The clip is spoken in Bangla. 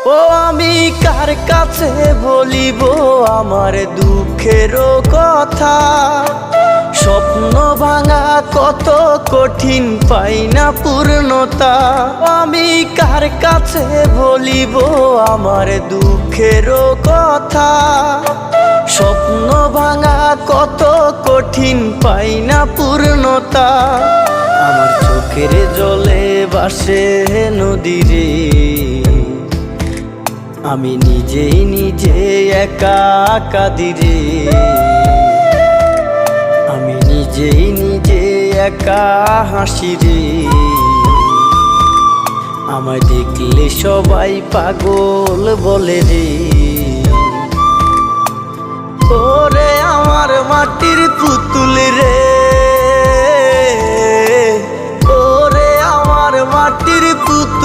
ও আমি কার কাছে বলিব আমার দুঃখের কথা? স্বপ্ন ভাঙা কত কঠিন, পাই না পূর্ণতা। আমি কার কাছে বলিব আমার দুঃখের কথা? স্বপ্ন ভাঙা কত কঠিন, পাই না পূর্ণতা। আমার চোখের জলে ভাসে নদীরে, আমি নিজেই নিজে একা কাঁদিরে। আমি নিজেই নিজে একা হাসিরে। আমায় দেখলে সবাই পাগল বলে রে। ওরে আমার মাটির পুতুল রে, ওরে আমার মাটির পুতুল